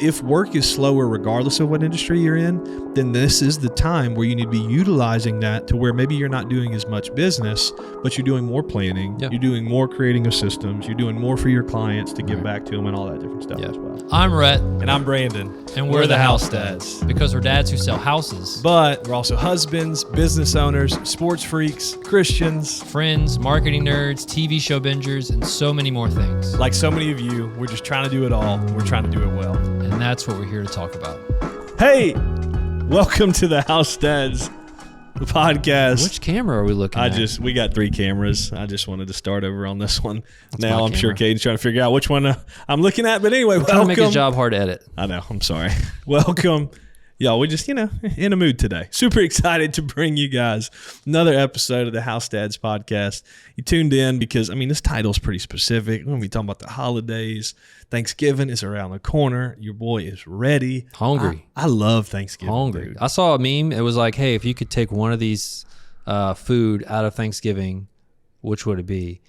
If work is slower, regardless of what industry you're in, then this is the time where you need to be utilizing that to where maybe you're not doing as much business, but you're doing more planning. Yep. You're doing more creating of systems. You're doing more for your clients to give back to them and all that different stuff as well. I'm Rhett. And I'm Brandon. And we're the House Dads. Because we're dads who sell houses. But we're also husbands, business owners, sports freaks, Christians, friends, marketing nerds, TV show bingers, and so many more things. Like so many of you, we're just trying to do it all. We're trying to do it well. And that's what we're here to talk about. Hey, welcome to the House Dads podcast. Which camera are we looking at? We got 3 cameras. I just wanted to start over on this one. That's now I'm sure Caden's trying to figure out which one I'm looking at. But anyway, welcome. Trying to make his job hard to edit. I know. I'm sorry. Welcome. Y'all, we just, in a mood today. Super excited to bring you guys another episode of the House Dads podcast. You tuned in because, this title's pretty specific. We're going to be talking about the holidays. Thanksgiving is around the corner. Your boy is ready. Hungry. I love Thanksgiving. Hungry. Dude. I saw a meme. It was like, hey, if you could take one of these food out of Thanksgiving, which would it be?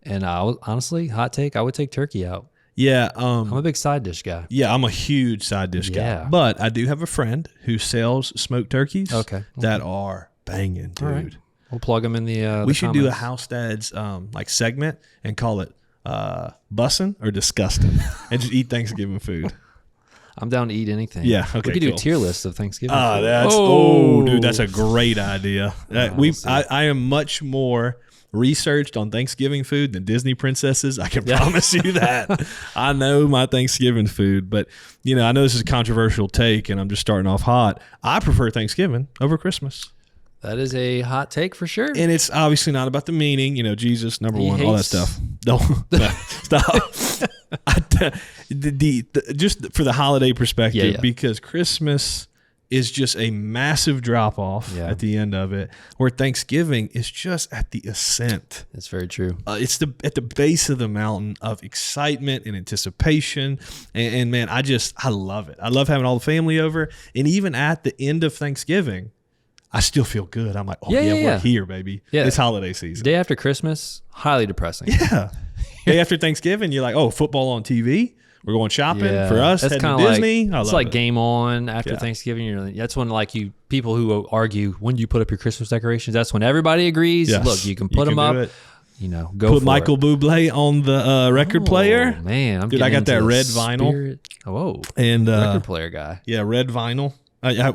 And honestly, hot take, I would take turkey out. Yeah. I'm a big side dish guy. Yeah, I'm a huge side dish guy. But I do have a friend who sells smoked turkeys that are banging, dude. Right. We'll plug them in the We should do a House Dads segment and call it bussin' or disgusting and just eat Thanksgiving food. I'm down to eat anything. Yeah, okay, we could do a tier list of Thanksgiving food. Dude, that's a great idea. I am much more researched on Thanksgiving food than Disney princesses. I can promise you that. I know my Thanksgiving food, but I know this is a controversial take and I'm just starting off hot. I prefer Thanksgiving over Christmas. That is a hot take for sure. And it's obviously not about the meaning, Jesus, number one, all that stuff. Don't stop. Just for the holiday perspective, because Christmas is just a massive drop off at the end of it, where Thanksgiving is just at the ascent. That's very true. It's at the base of the mountain of excitement and anticipation. And man, I love it. I love having all the family over. And even at the end of Thanksgiving, I still feel good. I'm like, we're here, baby. Yeah. It's holiday season. Day after Christmas, highly depressing. Yeah. Day after Thanksgiving, you're like, football on TV. We're going shopping for us. That's kind of Disney. It's like Game On after Thanksgiving. That's when people who argue when do you put up your Christmas decorations. That's when everybody agrees. Yes. Look, you can put them up. Go put Michael Bublé on the record player. Man, I got that red vinyl. Whoa, and record player guy. Yeah, red vinyl.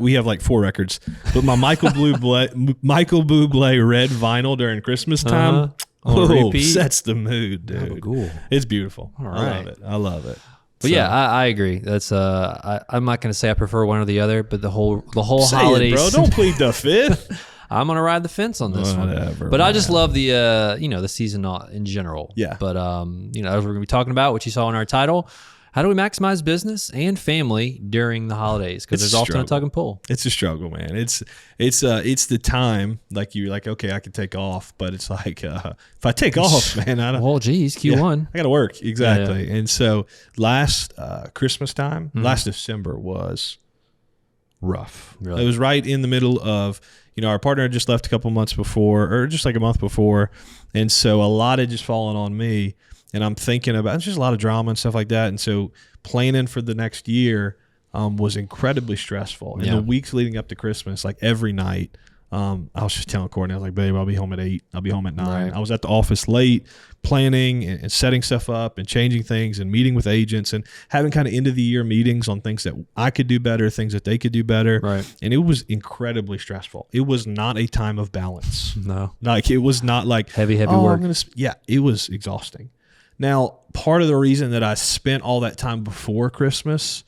We have like 4 records, but my Michael Bublé red vinyl during Christmas time. Sets the mood, dude. Oh, cool. It's beautiful. All right. I love it. But I agree. That's I'm not going to say I prefer one or the other, but the whole holidays. Bro, don't plead the fifth. I'm going to ride the fence on this one. But man. I just love the the season in general. Yeah. But as we're going to be talking about, what you saw in our title, how do we maximize business and family during the holidays? Because there's often a tug and pull. It's a struggle, man. It's the time you're like, okay, I can take off, but it's like if I take off, man, I don't. Well, geez, Q1. I got to work exactly. Yeah. And so last Christmas time, last December was rough. Really? It was right in the middle of our partner had just left a couple months before, or just like a month before, and so a lot had just fallen on me. And I'm thinking about it's just a lot of drama and stuff like that. And so planning for the next year was incredibly stressful. And the weeks leading up to Christmas, like every night, I was just telling Courtney, I was like, babe, I'll be home at 8. I'll be home at 9. Right. I was at the office late planning and setting stuff up and changing things and meeting with agents and having kind of end of the year meetings on things that I could do better, things that they could do better. Right. And it was incredibly stressful. It was not a time of balance. No. It was not like heavy work. It was exhausting. Now, part of the reason that I spent all that time before Christmas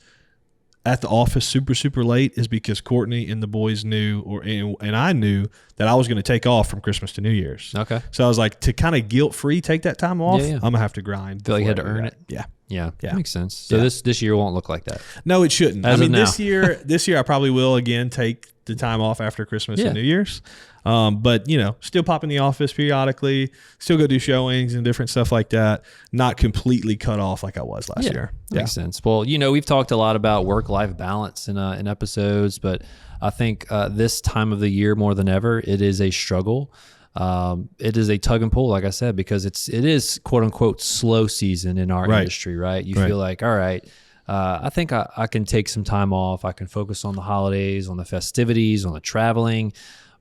at the office super, super late is because Courtney and the boys knew, and I knew that I was going to take off from Christmas to New Year's. Okay. So I was like, to kind of guilt-free take that time off, I'm going to have to grind. Feel like you had to earn it? Yeah. Yeah. That makes sense. So this year won't look like that. No, it shouldn't. This year I probably will again take the time off after Christmas and New Year's. But still pop in the office periodically, still go do showings and different stuff like that. Not completely cut off like I was last year. That makes sense. Well, we've talked a lot about work-life balance in episodes, but I think this time of the year more than ever, it is a struggle. It is a tug and pull, like I said, because it is quote unquote slow season in our industry, right? You feel like, all right, I think I can take some time off. I can focus on the holidays, on the festivities, on the traveling.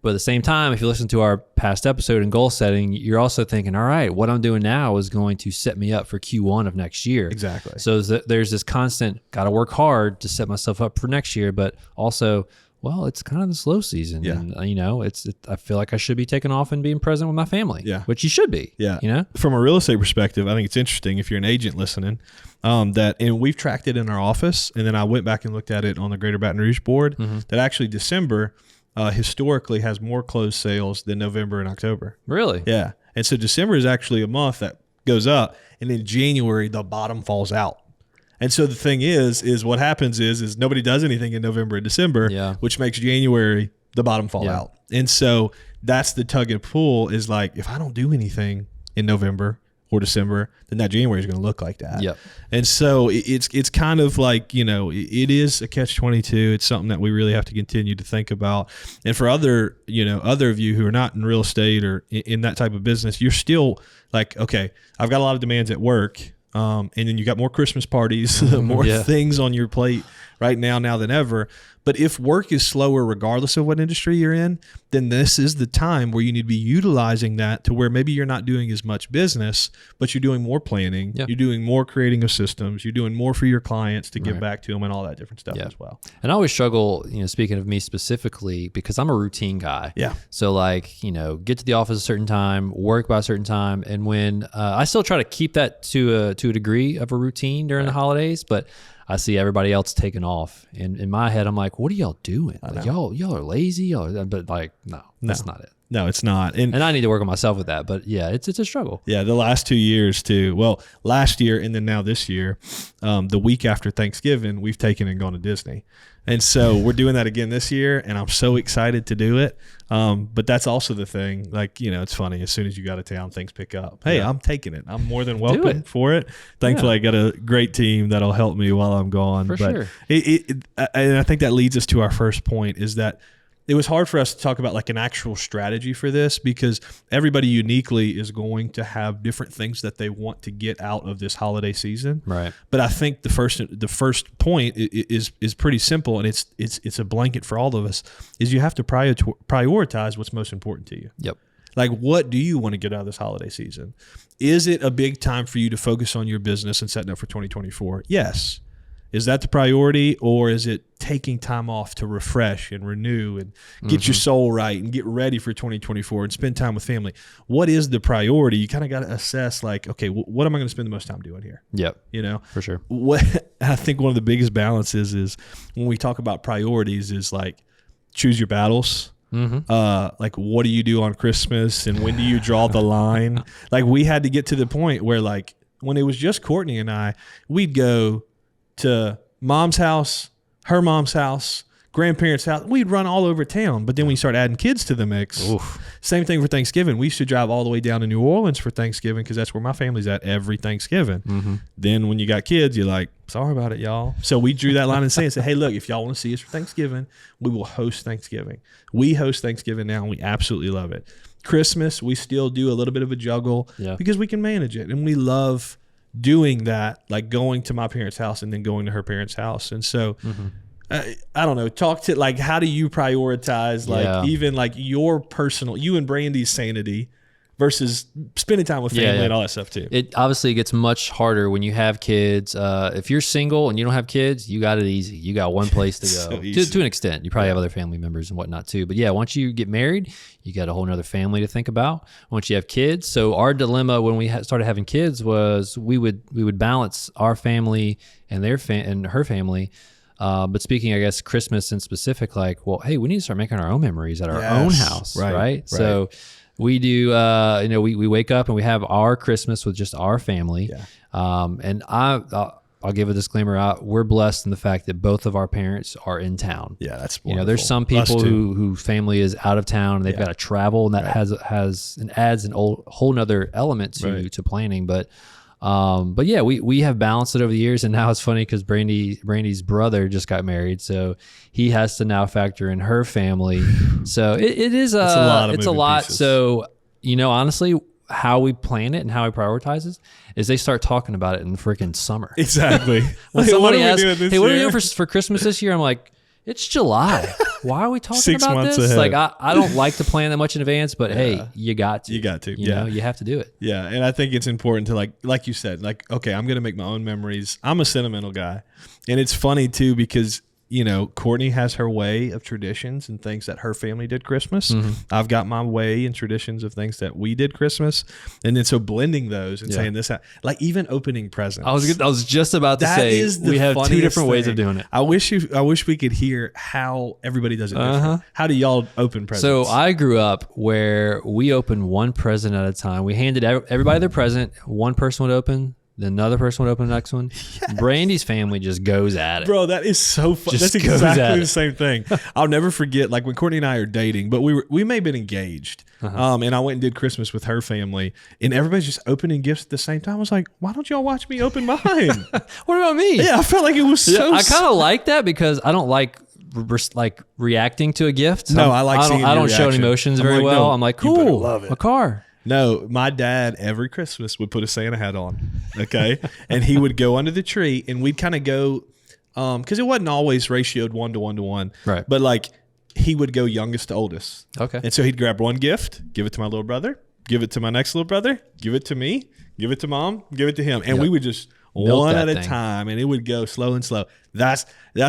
But at the same time, if you listen to our past episode in goal setting, you're also thinking, all right, what I'm doing now is going to set me up for Q1 of next year. Exactly. So there's this constant, got to work hard to set myself up for next year, but also, well, it's kind of the slow season. Yeah. And, you know, I feel like I should be taking off and being present with my family. Yeah. Which you should be. Yeah. You know? From a real estate perspective, I think it's interesting if you're an agent listening, and we've tracked it in our office, and then I went back and looked at it on the Greater Baton Rouge board, that actually December historically has more closed sales than November and October. Really? Yeah. And so December is actually a month that goes up, and then January, the bottom falls out. And so the thing is what happens is nobody does anything in November and December, which makes January the bottom fall out. And so that's the tug and pull, is like, if I don't do anything in November or December, then that January is going to look like that. Yep. And so it's kind of like, you know, it is a catch-22. It's something that we really have to continue to think about. And for other of you who are not in real estate or in that type of business, you're still like, okay, I've got a lot of demands at work. And then you got more Christmas parties, more things on your plate right now than ever. But if work is slower, regardless of what industry you're in, then this is the time where you need to be utilizing that to where maybe you're not doing as much business, but you're doing more planning. You're doing more creating of systems. You're doing more for your clients to give back to them and all that different stuff as well. And I always struggle, you know, speaking of me specifically, because I'm a routine guy. Yeah. So like, you know, get to the office a certain time, work by a certain time. And when I still try to keep that to a degree of a routine during the holidays, but I see everybody else taking off, and in my head, I'm like, "What are y'all doing? Like, y'all are lazy." But like, no, that's not it. No, it's not. And I need to work on myself with that. But yeah, it's a struggle. Yeah, the last 2 years too. Well, last year and then now this year, the week after Thanksgiving, we've taken and gone to Disney. And so we're doing that again this year, and I'm so excited to do it. But that's also the thing. Like, you know, it's funny. As soon as you got to town, things pick up. Hey, I'm taking it. I'm more than welcome for it. Thankfully, I got a great team that'll help me while I'm gone. For sure. And I think that leads us to our first point, is that it was hard for us to talk about like an actual strategy for this, because everybody uniquely is going to have different things that they want to get out of this holiday season. Right. But I think the first point is pretty simple, and it's a blanket for all of us, is you have to prioritize what's most important to you. Yep. Like, what do you want to get out of this holiday season? Is it a big time for you to focus on your business and setting up for 2024? Yes. Is that the priority, or is it taking time off to refresh and renew and get your soul right and get ready for 2024 and spend time with family? What is the priority? You kind of got to assess, like, okay, what am I going to spend the most time doing here? Yep. You know, for sure. What I think one of the biggest balances is when we talk about priorities is like, choose your battles. Like, what do you do on Christmas, and when do you draw the line? Like, we had to get to the point where, like, when it was just Courtney and I, we'd go to mom's house, her mom's house, grandparents' house. We'd run all over town. But then when you start adding kids to the mix, same thing for Thanksgiving. We used to drive all the way down to New Orleans for Thanksgiving, because that's where my family's at every Thanksgiving. Then when you got kids, you're like, sorry about it, y'all. So we drew that line and said, hey, look, if y'all want to see us for Thanksgiving, we will host Thanksgiving. We host Thanksgiving now, and we absolutely love it. Christmas, we still do a little bit of a juggle because we can manage it, and we love doing that, like going to my parents' house and then going to her parents' house. And so I don't know, talk to, like, how do you prioritize, like, even like your personal, you and Brandy's sanity versus spending time with family and all that stuff too? It obviously gets much harder when you have kids. If you're single and you don't have kids, you got it easy. You got one place to go. To an extent. You probably have other family members and whatnot too. But yeah, once you get married, you got a whole nother family to think about. Once you have kids, so our dilemma when we started having kids was we would balance our family and their and her family. But speaking, I guess, Christmas in specific, like, well, hey, we need to start making our own memories at our own house, right? So we do, we wake up and we have our Christmas with just our family. And I'll give a disclaimer. We're blessed in the fact that both of our parents are in town. Yeah, that's wonderful. You know, there's some people whose family is out of town and they've got to travel, and that has and adds an whole nother element to planning. But yeah, we have balanced it over the years, and now it's funny because Brandy's brother just got married, so he has to now factor in her family. So it is it's a lot. Pieces. So, you know, honestly, how we plan it and how we prioritize it is they start talking about it in the freaking summer. Exactly. When somebody asks, hey, what are we year? doing for Christmas this year? I'm like, it's July. Why are we talking 6 about months this? ahead. Like, I don't like to plan that much in advance, but hey, you got to. You got to. You know, you have to do it. Yeah, and I think it's important to like you said, like, okay, I'm going to make my own memories. I'm a sentimental guy. And it's funny too because, you know, Courtney has her way of traditions and things that her family did Christmas. I've got my way and traditions of things that we did Christmas. And then so blending those and saying this, like even opening presents. I was just about to That say is the we have two funniest different ways of thing. doing it. I wish we could hear how everybody does it different. How do y'all open presents? So I grew up where we opened one present at a time. We handed everybody their present. One person would open, then another person would open the next one. Brandy's family just goes at it. Bro, that is so fun. Just That's goes at exactly it. the same thing. I'll never forget, like when Courtney and I are dating, but we may have been engaged. And I went and did Christmas with her family, and everybody's just opening gifts at the same time. I was like, why don't y'all watch me open mine? What about me? Yeah, I felt like it was so. I kind of like that because I don't like reacting to a gift. No, I like seeing I your don't show reaction. emotions I'm very like, well. no, I'm like, you better cool, love it. a car. No, my dad every Christmas would put a Santa hat on, okay? And he would go under the tree, and we'd kind of go, because it wasn't always ratioed 1 to 1 to 1. Right. But like, he would go youngest to oldest. Okay. And so he'd grab one gift, give it to my little brother, give it to my next little brother, give it to me, give it to mom, give it to him. And we would just Milk one that at a thing. time, and it would go slow and slow. That's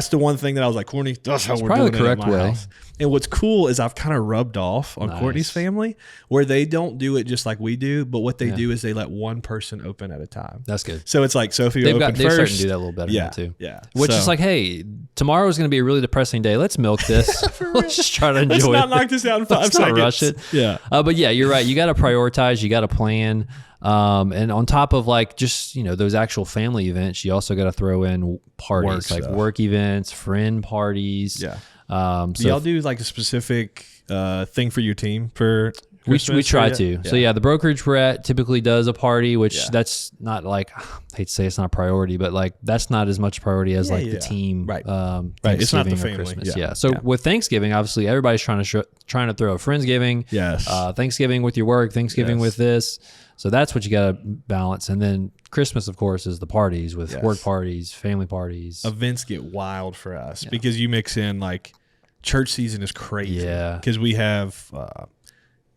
the one thing that I was like, Courtney, that's how we're probably doing the it at correct my way. house. And what's cool is I've kind of rubbed off on Courtney's family where they don't do it just like we do, but what they do is they let one person open at a time. That's good. So it's like Sophie They've opened starting first. to do that a little better Yeah, now too. yeah. Which So- is like, hey, tomorrow is going to be a really depressing day. Let's milk this. Let's just try to enjoy Let's it. not knock this out in 5 Let's seconds. not rush it. Yeah. But yeah, you're right. You got to prioritize. You got to plan. And on top of like just, you know, those actual family events, you also got to throw in parties, Work like stuff. work events, friend parties. Yeah. So Do y'all do like a specific thing for your team for we Christmas try or to. yeah? So yeah, the brokerage we're at typically does a party, which Yeah. that's not like, I hate to say it's not a priority, but like that's not as much priority as like the team. Right. Right. It's not the Thanksgiving or family. Christmas. Yeah. Yeah. So Yeah. with Thanksgiving, obviously everybody's trying to throw a Friendsgiving. Yes. Thanksgiving with your work, Thanksgiving Yes. with this. So that's what you got to balance. And then Christmas, of course, is the parties with Yes. work parties, family parties. Events get wild for us because you mix in like church season is crazy. Yeah. Because we have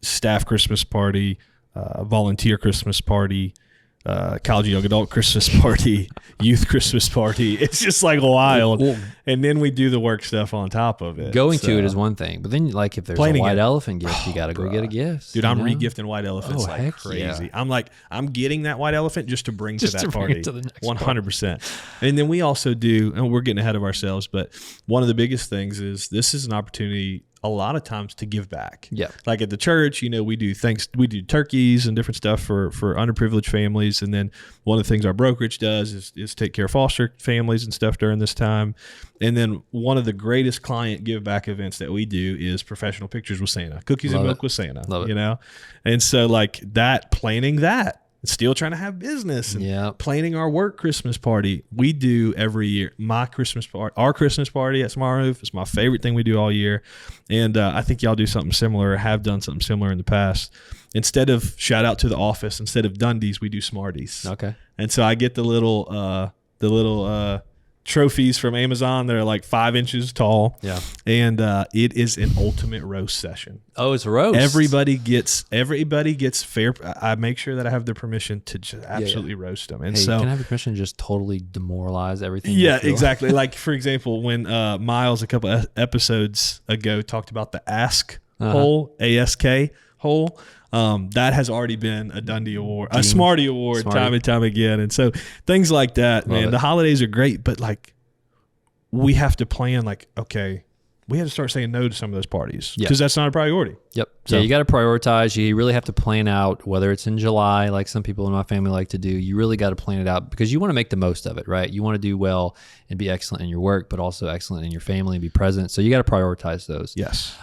staff Christmas party, volunteer Christmas party, college young adult Christmas party, youth Christmas party. It's just like wild. Well, and then we do the work stuff on top of it. going So- to it is one thing, but then like if there's Planning a white it. elephant gift, you got to go get a gift. Dude, you I'm know? regifting white elephants Oh, like heck crazy. yeah. I'm getting that white elephant just to bring Just to to that bring party. it to the next 100%. And then we also do, and we're getting ahead of ourselves, but one of the biggest things is this is an opportunity a lot of times to give back. Yeah. Like at the church, you know, we do turkeys and different stuff for underprivileged families. And then one of the things our brokerage does is take care of foster families and stuff during this time. And then one of the greatest client give back events that we do is professional pictures with Santa, cookies Love and milk it. with Santa, Love it. you know? And so like that, planning that, still trying to have business and Yeah. planning our work Christmas party. We do every year. My Christmas party, our Christmas party at Smart Roof is my favorite thing we do all year. And I think y'all do something similar or have done something similar in the past. Instead of shout out to the office, instead of Dundies, we do Smarties. Okay. And so I get the little trophies from Amazon that are like 5 inches tall. Yeah. And it is an ultimate roast session. Oh, it's a roast. Everybody gets fair. I make sure that I have their permission to just absolutely roast them. And Hey, so, can I have your permission to just totally demoralize everything? you yeah, feel? exactly. Like for example, when Miles a couple episodes ago talked about the Ask hole, ASK hole. That has already been a Dundee Award, a Smarty Award, Smarty. time and time again. And so things like that, Love man. it. The holidays are great, but like we have to plan. Like, okay, we have to start saying no to some of those parties Yeah. because that's not a priority. Yep. So- Yeah, you got to prioritize. You really have to plan out whether it's in July, like some people in my family like to do. You really got to plan it out because you want to make the most of it, right? You want to do well and be excellent in your work, but also excellent in your family and be present. So you got to prioritize those. Yes.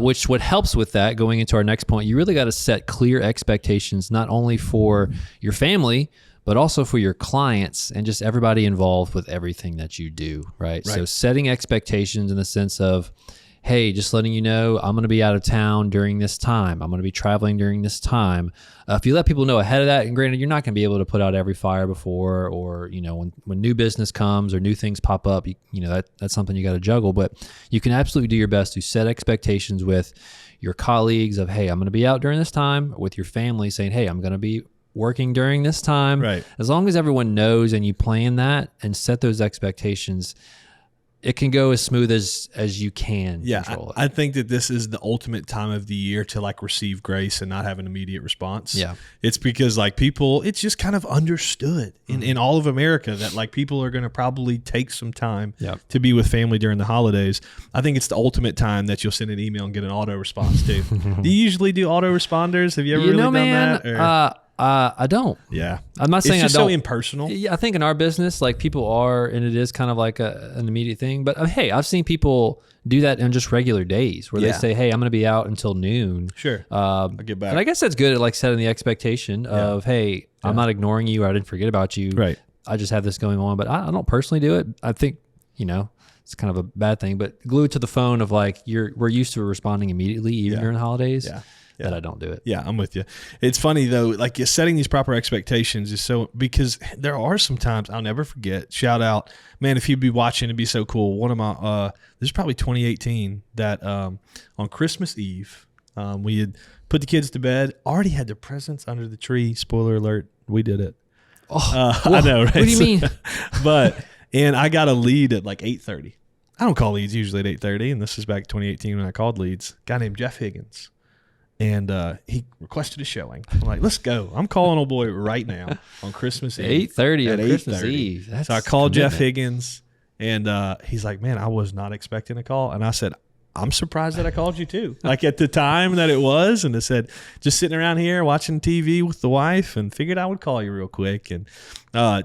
Which what helps with that, going into our next point, you really got to set clear expectations, not only for your family, but also for your clients and just everybody involved with everything that you do, right? So setting expectations in the sense of, hey, just letting you know, I'm going to be out of town during this time. I'm going to be traveling during this time. If you let people know ahead of that, and granted, you're not going to be able to put out every fire before, or, when new business comes or new things pop up, that's something you got to juggle. But you can absolutely do your best to set expectations with your colleagues of, hey, I'm going to be out during this time, with your family saying, hey, I'm going to be working during this time. Right. As long as everyone knows and you plan that and set those expectations, it can go as smooth as you can control it. I think that this is the ultimate time of the year to like receive grace and not have an immediate response. Yeah. It's because like people, it's just kind of understood in all of America that like people are going to probably take some time to be with family during the holidays. I think it's the ultimate time that you'll send an email and get an auto response to. Do you usually do autoresponders? Have you ever really done that? Or? I don't. Yeah. I'm not saying I don't. It's just so impersonal. Yeah, I think in our business, like people are, and it is kind of like an immediate thing. But hey, I've seen people do that on just regular days where they say, hey, I'm going to be out until noon. Sure. I'll get back. And I guess that's good at like setting the expectation of, hey, I'm not ignoring you. Or I didn't forget about you. Right. I just have this going on. But I don't personally do it. I think, it's kind of a bad thing. But glued to the phone of like, we're used to responding immediately even during holidays. Yeah. That I don't do it. Yeah, I'm with you. It's funny though, like setting these proper expectations is so, because there are some times I'll never forget. Shout out, man, if you'd be watching, it'd be so cool. One of my, this is probably 2018 that on Christmas Eve, we had put the kids to bed, already had their presents under the tree. Spoiler alert, we did it. Oh, I know, right? What do you mean? And I got a lead at like 8:30. I don't call leads usually at 8:30, and this is back in 2018 when I called leads. A guy named Jeff Higgins. And he requested a showing. I'm like, let's go. I'm calling old boy right now on Christmas Eve. 8:30 at on Christmas 8:30. Eve. So I called Jeff Higgins, and he's like, man, I was not expecting a call. And I said, I'm surprised that I called you too. Like at the time that it was, and I said, just sitting around here watching TV with the wife, and figured I would call you real quick. And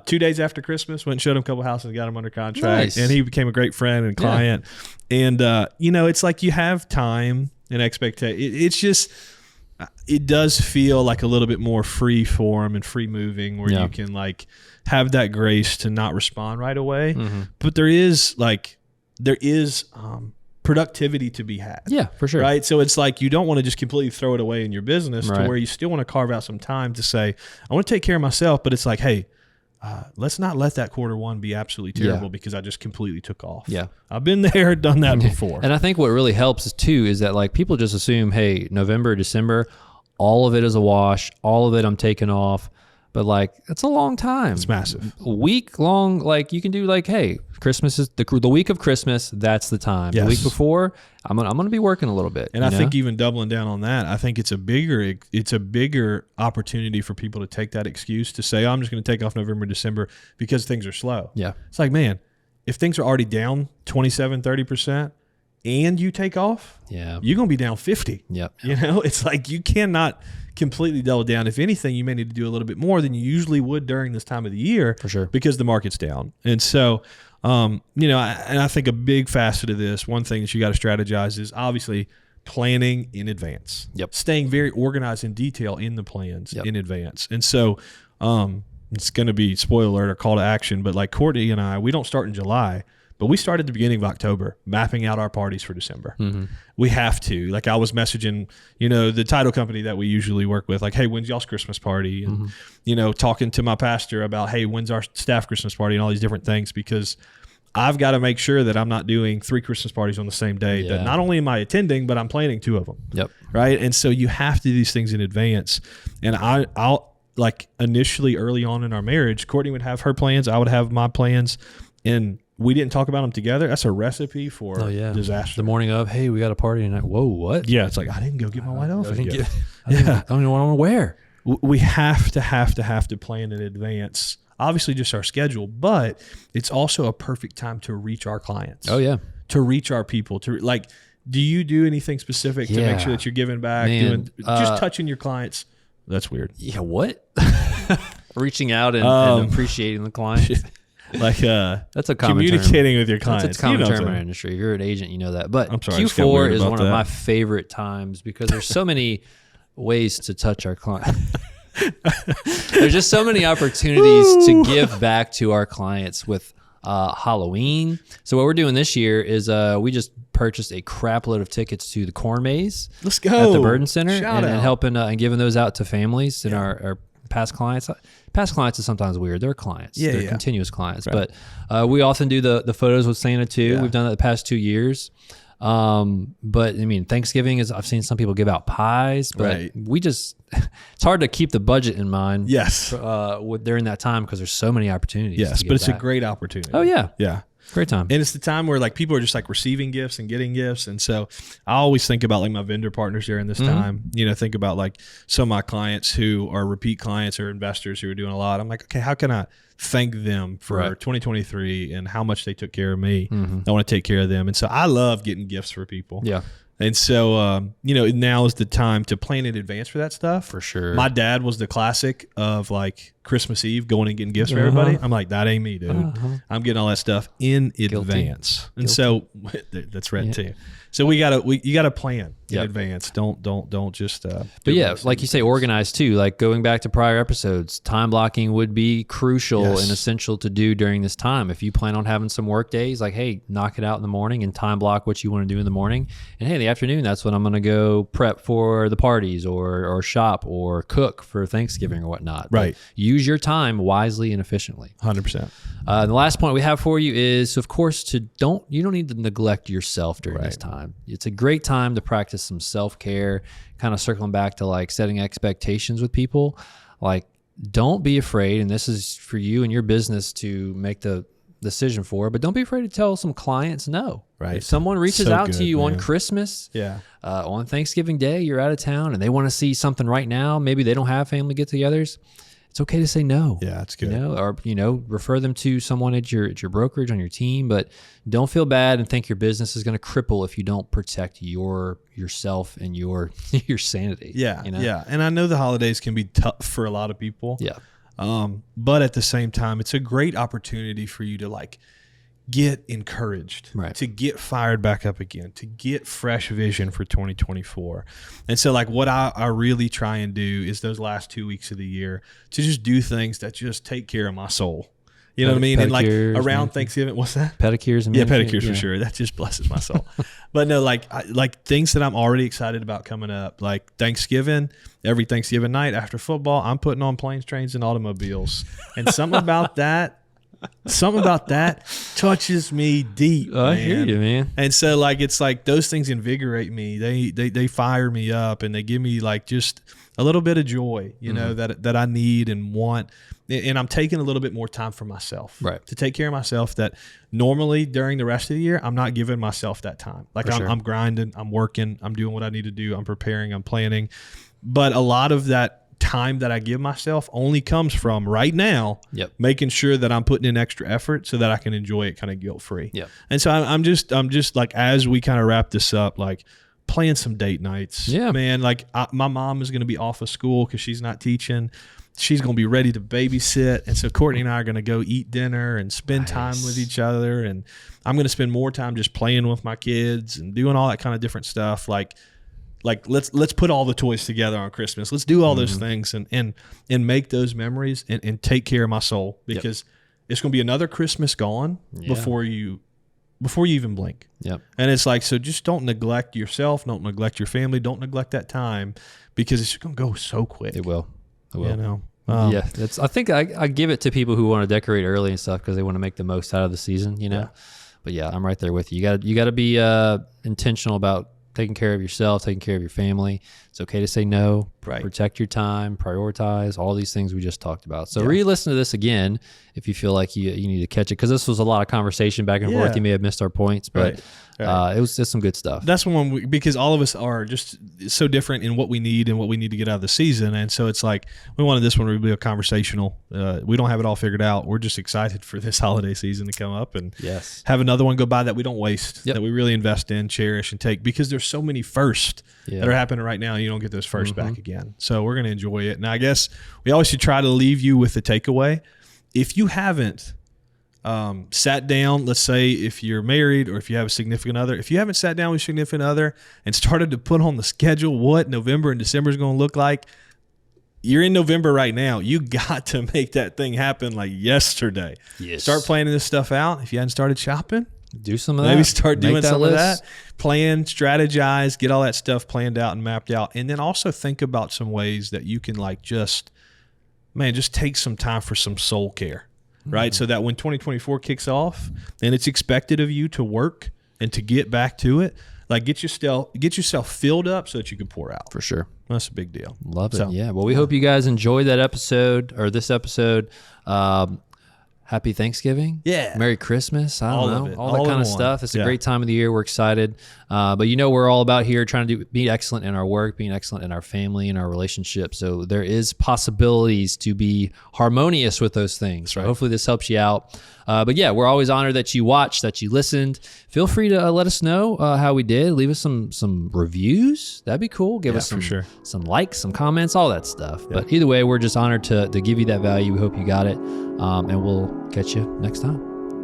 2 days after Christmas, went and showed him a couple houses and got him under contract. Nice. And he became a great friend and client. Yeah. And, it's like you have time and expectation. It's just, it does feel like a little bit more free form and free moving where you can like have that grace to not respond right away. Mm-hmm. But there is productivity to be had. Yeah, for sure. Right. So it's like, you don't want to just completely throw it away in your business to where you still want to carve out some time to say, I want to take care of myself, but it's like, hey, let's not let that quarter one be absolutely terrible because I just completely took off. Yeah. I've been there, done that before. And I think what really helps too is that like people just assume, hey, November, December, all of it is a wash, all of it I'm taking off. But like, it's a long time. It's massive. A week long, like you can do like, hey, Christmas is the week of Christmas. That's the time. Yes. The week before, I'm gonna be working a little bit. And I think even doubling down on that, I think it's a bigger opportunity for people to take that excuse to say, oh, I'm just going to take off November, December because things are slow. Yeah. It's like, man, if things are already down 27, 30% and you take off, you're going to be down 50. Yep. It's like you cannot completely double down. If anything, you may need to do a little bit more than you usually would during this time of the year. For sure. Because the market's down. And so, I think a big facet of this, one thing that you got to strategize is obviously planning in advance. Yep. Staying very organized in detail in the plans in advance. And so it's going to be, spoiler alert, or call to action, but like Courtney and I, we don't start in July, but we start at the beginning of October, mapping out our parties for December. Mm-hmm. We have to. Like I was messaging, the title company that we usually work with, like, hey, when's y'all's Christmas party? And, talking to my pastor about, hey, when's our staff Christmas party and all these different things, because I've got to make sure that I'm not doing 3 Christmas parties on the same day. That not only am I attending, but I'm planning 2 of them. Yep. Right. And so you have to do these things in advance. And I'll like initially early on in our marriage, Courtney would have her plans. I would have my plans. And we didn't talk about them together. That's a recipe for disaster. The morning of, hey, we got a party tonight. Whoa, what? Yeah, it's like, I didn't go get my white elephant yet. I don't even know what I want to wear. We have to plan in advance. Obviously, just our schedule, but it's also a perfect time to reach our clients. Oh, yeah. To reach our people. Do you do anything specific to make sure that you're giving back? Just touching your clients? That's weird. Yeah, what? Reaching out and appreciating the client. Like that's a common communicating term. with your clients. That's a common term in our industry. If you're an agent, you know that. But I'm sorry, Q4 is one of my favorite times because there's so many ways to touch our client. There's just so many opportunities to give back to our clients with Halloween. So what we're doing this year is we just purchased a crap load of tickets to the Corn Maze. Let's go at the Burden Center, and helping and giving those out to families and our past clients. Past clients is sometimes weird. They're clients. They're continuous clients. Right. But we often do the photos with Santa too. Yeah. We've done that the past 2 years. But I mean, Thanksgiving is, I've seen some people give out pies, but we just, it's hard to keep the budget in mind. Yes. During that time, because there's so many opportunities. Yes, but it's a great opportunity. Oh yeah. Yeah. Great time. And it's the time where like people are just like receiving gifts and getting gifts. And so I always think about like my vendor partners during this time, think about like some of my clients who are repeat clients or investors who are doing a lot. I'm like, okay, how can I thank them for 2023 and how much they took care of me? I want to take care of them. And so I love getting gifts for people. Yeah. And so, now is the time to plan in advance for that stuff. For sure. My dad was the classic of like Christmas Eve going and getting gifts for everybody. I'm like, that ain't me, dude. I'm getting all that stuff in advance. And so that's red too. So you gotta plan in advance. Don't just. But yeah, like you say, organize too. Like going back to prior episodes, time blocking would be crucial and essential to do during this time. If you plan on having some work days, like hey, knock it out in the morning and time block what you want to do in the morning. And hey, in the afternoon, that's when I'm going to go prep for the parties or shop or cook for Thanksgiving or whatnot. Right. But use your time wisely and efficiently. 100%. The last point we have for you is, of course, you don't need to neglect yourself during this time. It's a great time to practice some self-care, kind of circling back to like setting expectations with people. Like, don't be afraid, and this is for you and your business to make the decision for, but don't be afraid to tell some clients no. Right. If someone reaches out to you on Christmas, on Thanksgiving Day, you're out of town and they want to see something right now, maybe they don't have family get-togethers, it's okay to say no. Yeah, that's good. Or refer them to someone at your brokerage on your team, but don't feel bad and think your business is going to cripple if you don't protect yourself and your sanity. Yeah, yeah. And I know the holidays can be tough for a lot of people. Yeah. But at the same time, it's a great opportunity for you to like get encouraged, to get fired back up again, to get fresh vision for 2024. And so like what I really try and do is those last 2 weeks of the year to just do things that just take care of my soul. You know what I mean? And like around Thanksgiving, what's that? Pedicures and pedicures for sure. That just blesses my soul. But no, like things that I'm already excited about coming up, like Thanksgiving, every Thanksgiving night after football, I'm putting on planes, trains, and automobiles. And something about that touches me deep. I hear you, man. And so like it's like those things invigorate me. They fire me up and they give me like just a little bit of joy, that I need and want. And I'm taking a little bit more time for myself, to take care of myself that normally during the rest of the year, I'm not giving myself that time. Like I'm grinding, I'm working, I'm doing what I need to do. I'm preparing, I'm planning. But a lot of that time that I give myself only comes from right now, making sure that I'm putting in extra effort so that I can enjoy it kind of guilt-free. And so I'm just like, as we kind of wrap this up, like playing some date nights, man, like my mom is going to be off of school because she's not teaching. She's going to be ready to babysit. And so Courtney and I are going to go eat dinner and spend time with each other. And I'm going to spend more time just playing with my kids and doing all that kind of different stuff. Like let's put all the toys together on Christmas. Let's do all those things and make those memories and take care of my soul, because it's going to be another Christmas gone before you even blink. And it's like, so just don't neglect yourself. Don't neglect your family. Don't neglect that time, because it's going to go so quick. It will. That's. I think I give it to people who want to decorate early and stuff because they want to make the most out of the season, But yeah, I'm right there with you. You got to be intentional about taking care of yourself, taking care of your family. It's okay to say no, protect your time, prioritize, all these things we just talked about. So re-listen to this again if you feel like you need to catch it, because this was a lot of conversation back and forth. You may have missed our points, but it was just some good stuff. That's one because all of us are just so different in what we need and what we need to get out of the season. And so it's like, we wanted this one to be a conversational. We don't have it all figured out. We're just excited for this holiday season to come up and have another one go by that we don't waste, that we really invest in, cherish, and take, because there's so many firsts that are happening right now. You don't get those firsts back again. So we're going to enjoy it. And I guess we always should try to leave you with a takeaway. If you haven't sat down, let's say if you're married or if you have a significant other, if you haven't sat down with a significant other and started to put on the schedule what November and December is going to look like, you're in November right now. You got to make that thing happen like yesterday. Yes. Start planning this stuff out. If you hadn't started shopping, do some of that. Maybe start doing some list. of that. Plan, strategize, get all that stuff planned out and mapped out. And then also think about some ways that you can like just take some time for some soul care, right? So that when 2024 kicks off and it's expected of you to work and to get back to it, like get yourself filled up so that you can pour out. For sure. That's a big deal. Love it. Yeah. Well, we hope you guys enjoyed that episode or this episode. Happy Thanksgiving. Yeah. Merry Christmas. I don't know. All that kind of stuff. It's a great time of the year. We're excited. But we're all about here trying to be excellent in our work, being excellent in our family and our relationships. So there is possibilities to be harmonious with those things. So hopefully this helps you out. But yeah, we're always honored that you watched, that you listened. Feel free to let us know how we did. Leave us some reviews. That'd be cool. Give us some likes, some comments, all that stuff. Yeah. But either way, we're just honored to give you that value. We hope you got it. And we'll catch you next time.